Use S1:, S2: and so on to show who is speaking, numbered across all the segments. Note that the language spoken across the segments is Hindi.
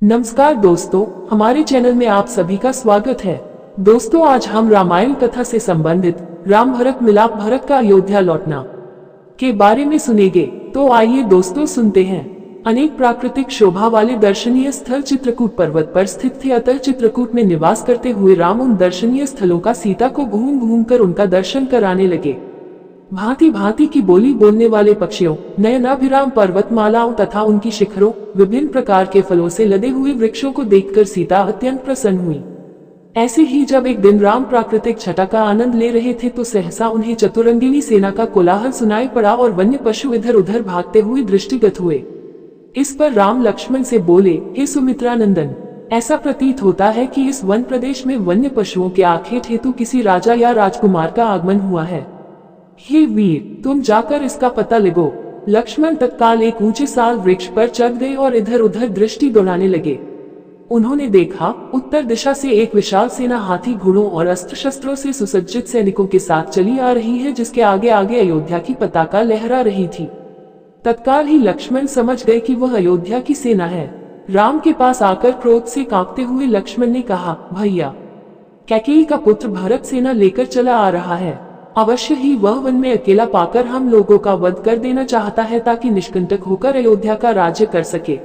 S1: नमस्कार दोस्तों, हमारे चैनल में आप सभी का स्वागत है। दोस्तों, आज हम रामायण कथा से संबंधित राम भरत मिलाप, भरत का अयोध्या लौटना के बारे में सुनेंगे। तो आइए दोस्तों सुनते हैं। अनेक प्राकृतिक शोभा वाले दर्शनीय स्थल चित्रकूट पर्वत पर स्थित थे, अतः चित्रकूट में निवास करते हुए राम उन दर्शनीय स्थलों का सीता को घूम घूम कर उनका दर्शन कराने लगे। भांति भांति की बोली बोलने वाले पक्षियों, नयनाभिराम पर्वतमालाओं तथा उनकी शिखरों, विभिन्न प्रकार के फलों से लदे हुए वृक्षों को देखकर सीता अत्यंत प्रसन्न हुई। ऐसे ही जब एक दिन राम प्राकृतिक छटा का आनंद ले रहे थे तो सहसा उन्हें चतुरंगिनी सेना का कोलाहल सुनाई पड़ा और वन्य पशु इधर उधर भागते हुए दृष्टिगत हुए। इस पर राम लक्ष्मण से बोले, हे सुमित्रा नंदन, ऐसा प्रतीत होता है कि इस वन प्रदेश में वन्य पशुओं के आखेट हेतु किसी राजा या राजकुमार का आगमन हुआ है। हे वीर, तुम जाकर इसका पता लगो। लक्ष्मण तत्काल एक ऊंचे साल वृक्ष पर चढ़ गए और इधर उधर दृष्टि दौड़ाने लगे। उन्होंने देखा, उत्तर दिशा से एक विशाल सेना हाथी, घोड़ों और अस्त्र शस्त्रों से सुसज्जित सैनिकों के साथ चली आ रही है, जिसके आगे आगे अयोध्या की पताका लहरा रही थी। तत्काल ही लक्ष्मण समझ गए कि वह अयोध्या की सेना है। राम के पास आकर क्रोध से कांपते हुए लक्ष्मण ने कहा, भैया, कैकेयी का पुत्र भरत सेना लेकर चला आ रहा है। अवश्य ही वह वन में अकेला पाकर हम लोगों का वध कर देना चाहता है, ताकि निष्कंटक होकर अयोध्या का राज्य कर सके।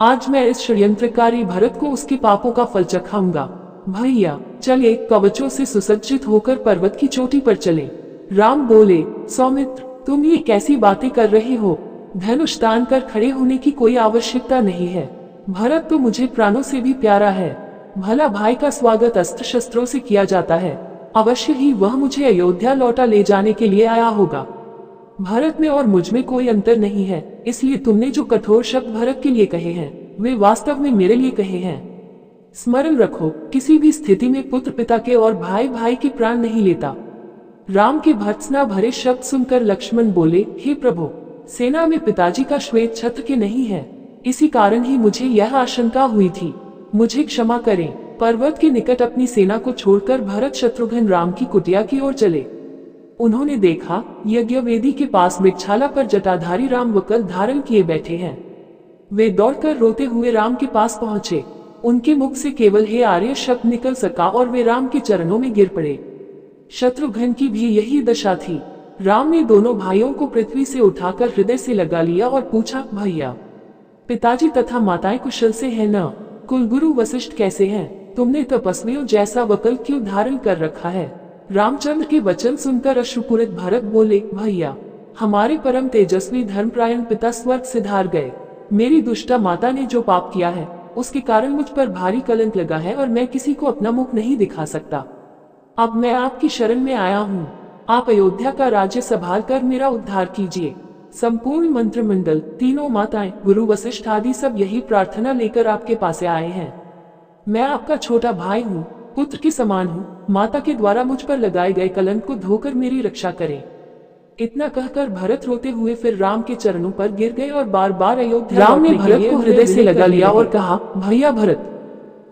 S1: आज मैं इस षड्यंत्रकारी भरत को उसके पापों का फल चखाऊंगा। भैया चले, कवचों से सुसज्जित होकर पर्वत की चोटी पर चले। राम बोले, सौमित्र, तुम ये कैसी बातें कर रहे हो? धनुष तान कर खड़े होने की कोई आवश्यकता नहीं है। भरत तो मुझे प्राणों से भी प्यारा है। भला भाई का स्वागत अस्त्र शस्त्रों से किया जाता है। अवश्य ही वह मुझे अयोध्या लौटा ले जाने के लिए आया होगा। भरत में और मुझ में कोई अंतर नहीं है, इसलिए तुमने जो कठोर शब्द भरत के लिए कहे हैं वे वास्तव में मेरे लिए कहे हैं। स्मरण रखो, किसी भी स्थिति में पुत्र पिता के और भाई भाई के प्राण नहीं लेता। राम के भर्त्सना भरे शब्द सुनकर लक्ष्मण बोले, हे प्रभु, सेना में पिताजी का श्वेत छत्र के नहीं है, इसी कारण ही मुझे यह आशंका हुई थी। मुझे क्षमा करें। पर्वत के निकट अपनी सेना को छोड़कर भरत शत्रुघ्न राम की कुटिया की ओर चले। उन्होंने देखा, यज्ञ वेदी के पास मृगछाला पर जटाधारी राम वकल धारण किए बैठे हैं। वे दौड़कर रोते हुए राम के पास पहुंचे। उनके मुख से केवल हे आर्य शब्द निकल सका और वे राम के चरणों में गिर पड़े। शत्रुघ्न की भी यही दशा थी। राम ने दोनों भाइयों को पृथ्वी से उठाकर हृदय से लगा लिया और पूछा, भैया, पिताजी तथा माताएं कुशल से है न? कुलगुरु वशिष्ठ कैसे हैं? तुमने तपस्वियों जैसा वकल क्यों धारण कर रखा है? रामचंद्र के वचन सुनकर अश्रुपूरित भरत बोले, भैया, हमारे परम तेजस्वी धर्मप्रायण पिता स्वर्ग सिधार गए। मेरी दुष्टा माता ने जो पाप किया है उसके कारण मुझ पर भारी कलंक लगा है और मैं किसी को अपना मुख नहीं दिखा सकता। अब मैं आपकी शरण में आया हूँ। आप अयोध्या का राज्य संभाल कर मेरा उद्धार कीजिए। संपूर्ण मंत्रिमंडल, तीनों माताएं, गुरु वशिष्ठ आदि सब यही प्रार्थना लेकर आपके पास आए हैं। मैं आपका छोटा भाई हूँ, पुत्र के समान हूँ। माता के द्वारा मुझ पर लगाए गए कलंक को धोकर मेरी रक्षा करें। इतना कहकर भरत रोते हुए फिर राम के चरणों पर गिर गए और बार बार अयोध्या। राम ने भरत को हृदय से लगा लिया और कहा, भैया भरत,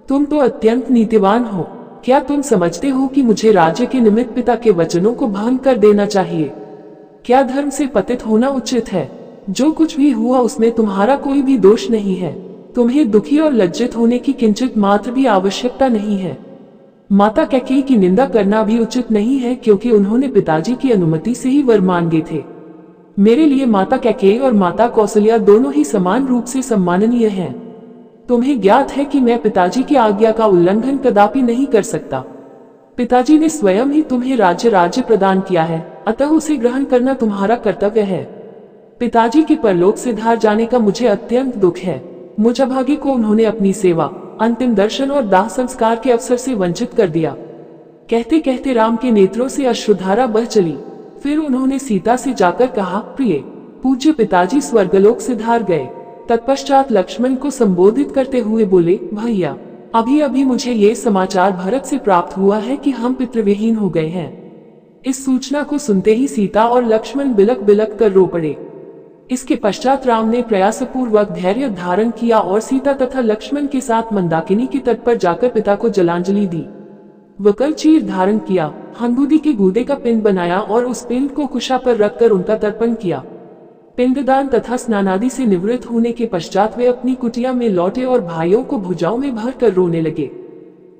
S1: तुम तो अत्यंत नीतिवान हो। क्या तुम समझते हो कि मुझे राज्य के निमित्त पिता के वचनों को भंग कर देना चाहिए? क्या धर्म से पतित होना उचित है? जो कुछ भी हुआ उसमें तुम्हारा कोई भी दोष नहीं है। तुम्हें दुखी और लज्जित होने की किंचित मात्र भी आवश्यकता नहीं है। माता कैकेयी की निंदा करना भी उचित नहीं है, क्योंकि उन्होंने पिताजी की अनुमति से ही वर मांगे थे। मेरे लिए माता कैकेयी और माता कौशल्या दोनों ही समान रूप से सम्माननीय हैं। तुम्हें ज्ञात है कि मैं पिताजी की आज्ञा का उल्लंघन कदापि नहीं कर सकता। पिताजी ने स्वयं ही तुम्हें राज्य प्रदान किया है, अतः उसे ग्रहण करना तुम्हारा कर्तव्य है। पिताजी के परलोक सिधार जाने का मुझे अत्यंत दुख है। मुझ अभागी को उन्होंने अपनी सेवा, अंतिम दर्शन और दाह संस्कार के अवसर से वंचित कर दिया। कहते कहते राम के नेत्रों से अश्रुधारा बह चली। फिर उन्होंने सीता से जाकर कहा, प्रिय, पूज्य पिताजी स्वर्गलोक सिधार गए। तत्पश्चात लक्ष्मण को संबोधित करते हुए बोले, भैया, अभी अभी मुझे ये समाचार भरत से प्राप्त हुआ है कि हम पितृविहीन हो गए हैं। इस सूचना को सुनते ही सीता और लक्ष्मण बिलक बिलक कर रो पड़े। इसके पश्चात राम ने प्रयासपूर्वक धैर्य धारण किया और सीता तथा लक्ष्मण के साथ मंदाकिनी के तट पर जाकर पिता को जलांजलि दी। वकल चीर धारण किया, हंदूदी के गूदे का पिंड बनाया और उस पिंड को कुशा पर रखकर उनका तर्पण किया। पिंडदान तथा स्नानादि से निवृत्त होने के पश्चात वे अपनी कुटिया में लौटे और भाइयों को भुजाओं में भर कर रोने लगे।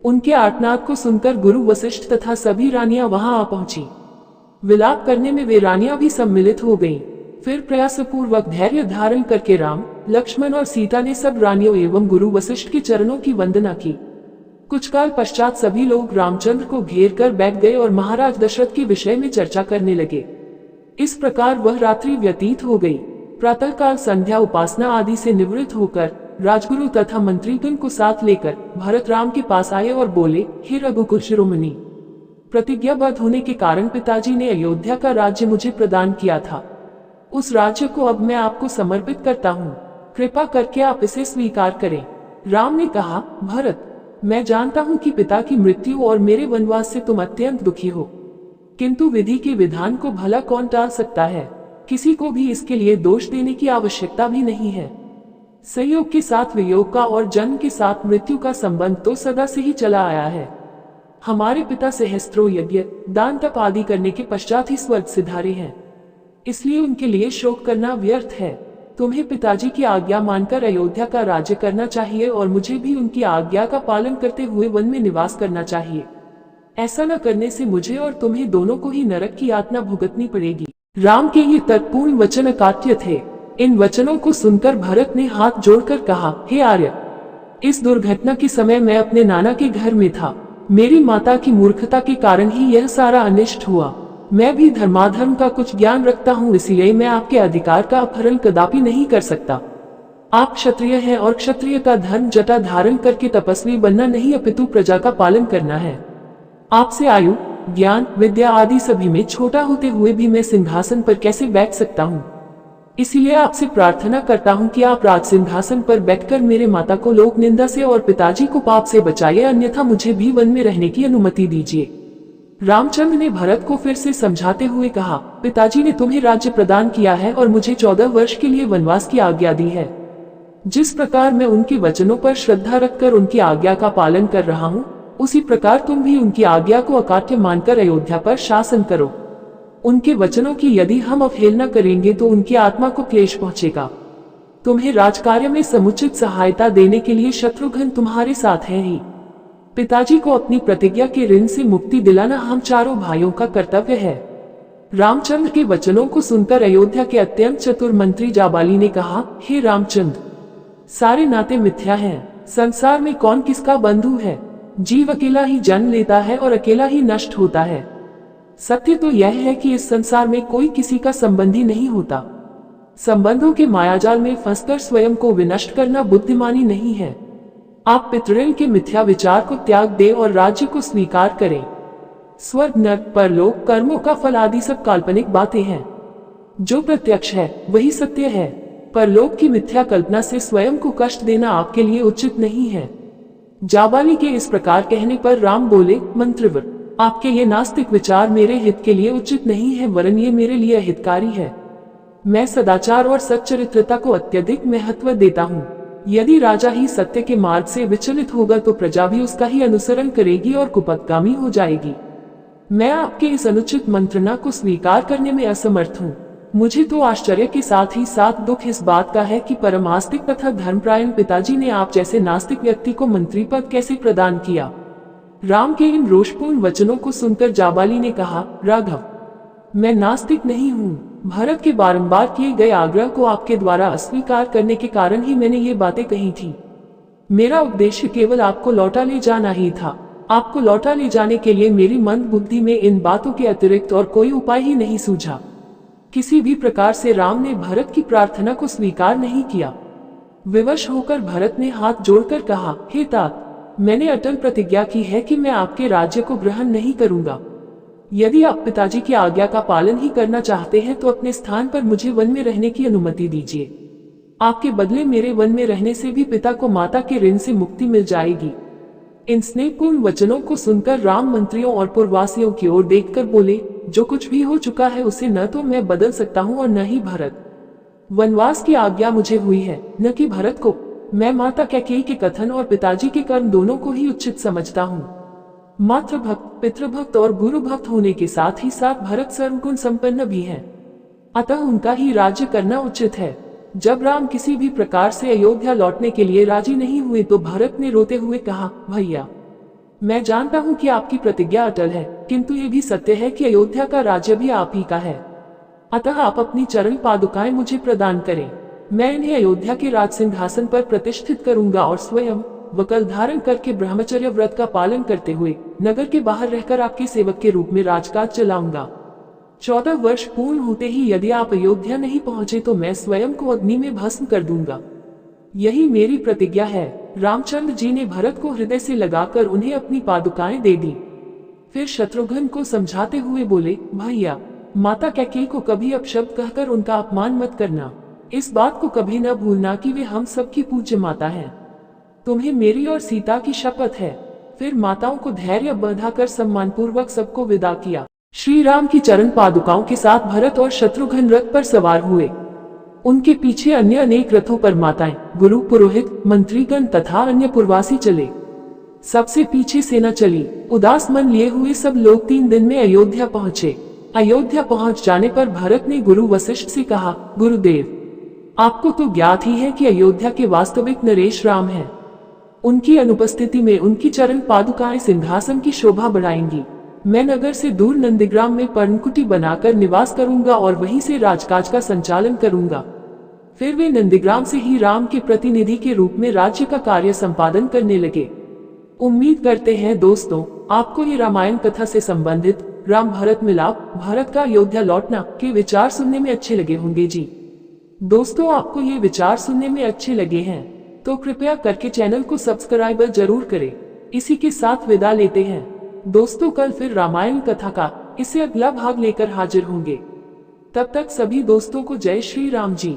S1: उनके आर्तनाद को सुनकर गुरु वशिष्ठ तथा सभी रानियां वहां आ पहुंची। विलाप करने में वे रानियां भी सम्मिलित हो गईं। फिर प्रयासपूर्वक धैर्य धारण करके राम, लक्ष्मण और सीता ने सब रानियों एवं गुरु वशिष्ठ के चरणों की वंदना की। कुछ काल पश्चात सभी लोग रामचंद्र को घेर कर बैठ गए और महाराज दशरथ के विषय में चर्चा करने लगे। इस प्रकार वह रात्रि व्यतीत हो गई। प्रातःकाल संध्या उपासना आदि से निवृत्त होकर राजगुरु तथा मंत्रीगण को साथ लेकर भरत राम के पास आए और बोले, हे रघुकुल शिरोमणि, प्रतिज्ञाबद्ध होने के कारण पिताजी ने अयोध्या का राज्य मुझे प्रदान किया था। उस राज्य को अब मैं आपको समर्पित करता हूँ। कृपा करके आप इसे स्वीकार करें। राम ने कहा, भरत, मैं जानता हूँ कि पिता की मृत्यु और मेरे वनवास से तुम अत्यंत दुखी हो, किंतु विधि के विधान को भला कौन टाल सकता है। किसी को भी इसके लिए दोष देने की आवश्यकता भी नहीं है। संयोग के साथ वियोग का और जन्म के साथ मृत्यु का संबंध तो सदा से ही चला आया है। हमारे पिता सहस्त्रों यज्ञ, दान तप आदि करने के पश्चात ही स्वर्ग सिधारे हैं, इसलिए उनके लिए शोक करना व्यर्थ है। तुम्हें पिताजी की आज्ञा मानकर अयोध्या का राज्य करना चाहिए और मुझे भी उनकी आज्ञा का पालन करते हुए वन में निवास करना चाहिए। ऐसा न करने से मुझे और तुम्हें दोनों को ही नरक की यातना भुगतनी पड़ेगी। राम के ये तर्कपूर्ण वचन अकाट्य थे। इन वचनों को सुनकर भरत ने हाथ जोड़कर कहा, हे आर्य, इस दुर्घटना के समय मैं अपने नाना के घर में था। मेरी माता की मूर्खता के कारण ही यह सारा अनिष्ट हुआ। मैं भी धर्माधर्म का कुछ ज्ञान रखता हूँ, इसलिए मैं आपके अधिकार का अपहरण कदापि नहीं कर सकता। आप क्षत्रिय हैं और क्षत्रिय का धर्म जटा धारण करके तपस्वी बनना नहीं अपितु प्रजा का पालन करना है। आपसे आयु, ज्ञान, विद्या आदि सभी में छोटा होते हुए भी मैं सिंहासन पर कैसे बैठ सकता हूँ। इसलिए आपसे प्रार्थना करता हूँ कि आप राज सिंहासन पर बैठकर मेरे माता को लोक निंदा से और पिताजी को पाप से बचाइए, अन्यथा मुझे भी वन में रहने की अनुमति दीजिए। रामचंद्र ने भरत को फिर से समझाते हुए कहा, पिताजी ने तुम्हें राज्य प्रदान किया है और मुझे 14 वर्ष के लिए वनवास की आज्ञा दी है। जिस प्रकार मैं उनके वचनों पर श्रद्धा रखकर उनकी आज्ञा का पालन कर रहा हूँ, उसी प्रकार तुम भी उनकी आज्ञा को अकाट्य मानकर अयोध्या पर शासन करो। उनके वचनों की यदि हम अवहेलना करेंगे तो उनकी आत्मा को क्लेश पहुँचेगा। तुम्हें राजकार्य में समुचित सहायता देने के लिए शत्रुघ्न तुम्हारे साथ है ही। पिताजी को अपनी प्रतिज्ञा के ऋण से मुक्ति दिलाना हम चारों भाइयों का कर्तव्य है। रामचंद्र के वचनों को सुनकर अयोध्या के अत्यंत चतुर मंत्री जाबाली ने कहा, हे रामचंद्र, सारे नाते मिथ्या हैं। संसार में कौन किसका बंधु है। जीव अकेला ही जन्म लेता है और अकेला ही नष्ट होता है। सत्य तो यह है कि इस संसार में कोई किसी का संबंधी नहीं होता। संबंधों के मायाजाल में फंसकर स्वयं को विनष्ट करना बुद्धिमानी नहीं है। आप पितृण के मिथ्या विचार को त्याग दें और राज्य को स्वीकार करें। स्वर्ग, नरक, परलोक, कर्मों का फल आदि सब काल्पनिक बातें हैं। जो प्रत्यक्ष है वही सत्य है। परलोक की मिथ्या कल्पना से स्वयं को कष्ट देना आपके लिए उचित नहीं है। जाबाली के इस प्रकार कहने पर राम बोले, मंत्रवर, आपके ये नास्तिक विचार मेरे हित के लिए उचित नहीं है, वरन ये मेरे लिए हितकारी है। मैं सदाचार और सच्चरित्रता को अत्यधिक महत्व देता हूँ। यदि राजा ही सत्य के मार्ग से विचलित होगा तो प्रजा भी उसका ही अनुसरण करेगी और कुपथगामी हो जाएगी। मैं आपके इस अनुचित मंत्रणा को स्वीकार करने में असमर्थ हूँ। मुझे तो आश्चर्य के साथ ही साथ दुख इस बात का है कि परमास्तिक तथा धर्मप्रायण पिताजी ने आप जैसे नास्तिक व्यक्ति को मंत्री पद कैसे प्रदान किया। राम के इन रोषपूर्ण वचनों को सुनकर जाबाली ने कहा, राघव, मैं नास्तिक नहीं हूँ। भरत के बारंबार किए गए आग्रह को आपके द्वारा अस्वीकार करने के कारण ही मैंने ये बातें कही थी। मेरा उद्देश्य केवल आपको लौटा ले जाना ही था। आपको लौटा ले जाने के लिए मेरी मंद बुद्धि में इन बातों के अतिरिक्त और कोई उपाय ही नहीं सूझा। किसी भी प्रकार से राम ने भरत की प्रार्थना को स्वीकार नहीं किया। विवश होकर भरत ने हाथ जोड़कर कहा, हे तात, मैंने अटल प्रतिज्ञा की है कि मैं आपके राज्य को ग्रहण नहीं करूंगा। यदि आप पिताजी की आज्ञा का पालन ही करना चाहते हैं तो अपने स्थान पर मुझे वन में रहने की अनुमति दीजिए। आपके बदले मेरे वन में रहने से भी पिता को माता के ऋण से मुक्ति मिल जाएगी। इन स्नेहपूर्ण वचनों को सुनकर राम मंत्रियों और पुरवासियों की ओर देखकर बोले, जो कुछ भी हो चुका है उसे न तो मैं बदल सकता हूँ और न ही भरत। वनवास की आज्ञा मुझे हुई है, न कि भरत को। मैं माता कैकेयी के कथन और पिताजी के कर्म दोनों को ही उचित समझता हूँ। मातृभक्त, पितृभक्त और गुरु भक्त होने के साथ ही साथ भरत सर्वगुण संपन्न भी है। अतः उनका ही राज्य करना उचित है। जब राम किसी भी प्रकार से अयोध्या लौटने के लिए राजी नहीं हुए तो भरत ने रोते हुए कहा, भैया, मैं जानता हूँ कि आपकी प्रतिज्ञा अटल है, किंतु ये भी सत्य है कि अयोध्या का राज्य भी आप ही का है। अतः आप अपनी चरण पादुकाएं मुझे प्रदान करें। मैं इन्हें अयोध्या के राज सिंहासन पर प्रतिष्ठित करूंगा और स्वयं वकल धारण करके ब्रह्मचर्य व्रत का पालन करते हुए नगर के बाहर रहकर आपके सेवक के रूप में राजकाज चलाऊंगा। 14 वर्ष पूर्ण होते ही यदि आप अयोध्या नहीं पहुंचे तो मैं स्वयं को अग्नि में भस्म कर दूंगा। यही मेरी प्रतिज्ञा है। रामचंद्र जी ने भरत को हृदय से लगाकर उन्हें अपनी पादुकाएं दे दी। फिर शत्रुघ्न को समझाते हुए बोले, भैया, माता कैकेयी को कभी अपशब्द कहकर उनका अपमान मत करना। इस बात को कभी न भूलना कि वे हम सबकी पूज्य माता हैं। तुम्हें मेरी और सीता की शपथ है। फिर माताओं को धैर्य बंधाकर सम्मानपूर्वक सबको विदा किया। श्री राम की चरण पादुकाओं के साथ भरत और शत्रुघ्न रथ पर सवार हुए। उनके पीछे अन्य अनेक रथों पर माताएं, गुरु, पुरोहित, मंत्रीगण तथा अन्य पुरवासी चले। सबसे पीछे सेना चली। उदास मन लिए हुए सब लोग 3 दिन में अयोध्या पहुँचे। अयोध्या पहुँच जाने पर भरत ने गुरु वशिष्ठ से कहा, गुरुदेव, आपको तो ज्ञात ही है कि अयोध्या के वास्तविक नरेश राम हैं। उनकी अनुपस्थिति में उनकी चरण पादुकाएं सिंहासन की शोभा बढ़ाएंगी। मैं नगर से दूर नंदीग्राम में पर्णकुटी बनाकर निवास करूंगा और वहीं से राजकाज का संचालन करूंगा। फिर वे नंदीग्राम से ही राम के प्रतिनिधि के रूप में राज्य का कार्य संपादन करने लगे। उम्मीद करते हैं दोस्तों, आपको ये रामायण कथा से संबंधित राम भरत मिलाप, भरत का अयोध्या लौटना के विचार सुनने में अच्छे लगे होंगे जी। दोस्तों, आपको ये विचार सुनने में अच्छे लगे हैं तो कृपया करके चैनल को सब्सक्राइब जरूर करें। इसी के साथ विदा लेते हैं दोस्तों। कल फिर रामायण कथा का इससे अगला भाग लेकर हाजिर होंगे। तब तक सभी दोस्तों को जय श्री राम जी।